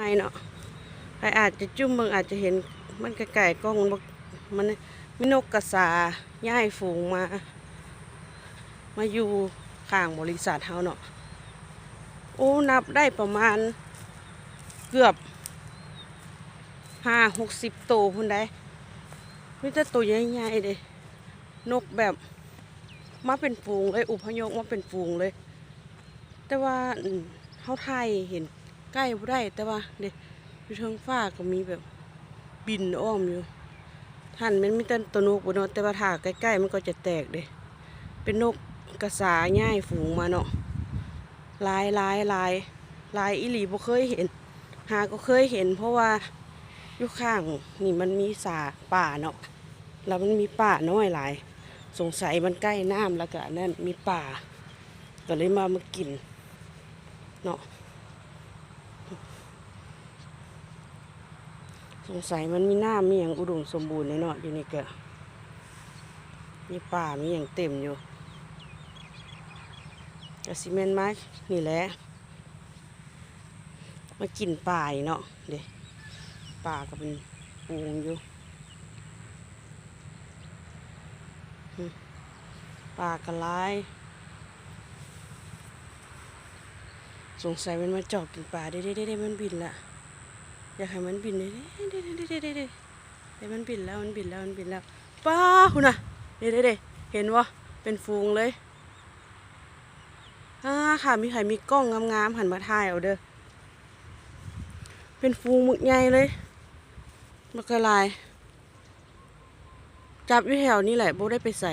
ไม่เนาะใครอาจจะจุ่มบางอาจจะเห็นมันไก่กล้องมันมีนกกระสาย้ายฝูงมาอยู่ข้างบริษัทเฮาเนาะโอ้นับได้ประมาณเกือบ50-60 ตัวพุ่นได้มีแต่ตัวใหญ่ๆเลยนกแบบมาเป็นฝูงเลยอพยพมาเป็นฝูงเลยแต่ว่าเฮาไทยเห็นใกล้บ่ได้แต่ว่าเด็กอยู่เทิงฟ้าก็มีแบบบินอ้อมอยู่ท่านมันมีแต่ตัวนกบ่เนาะแต่ว่าถ้าใกล้ๆมันก็จะแตกเด้เป็นนกกระสาย้ายฝูงมาเนาะหลายอีหลีบ่เคยเห็นหาก็เคยเห็นเพราะว่าอยู่ข้างนี่มันมีสาป่าเนาะแล้วมันมีป่าน้อยหลายสงสัยมันใกล้น้ำแล้วก็นั่นมีป่าก็เลยมากินเนาะสงสัยมันมีน้ำมีอย่างอุดมสมบูรณ์เนาะอยู่นี่ก็มีป่ามีอย่างเต็มอยู่กระซีเมนไม้นี่แหละมากินป่าเนาะเด็ป่าก็เป็นปูงอยู่ป่ากระไลสงสัยมันมาจอกกินป่าได้มันบินละอยากให้มันบินเลยได้มันบินแล้วป้าคุณน่ะเด้เห็นวะเป็นฟูงเลยค่ะมีใครมีกล้องงามๆหันมาถ่ายเอาเด้อเป็นฟูงหมึกใหญ่เลยมันกระลายจับอยู่แถวนี้แหละโบได้ไปใส่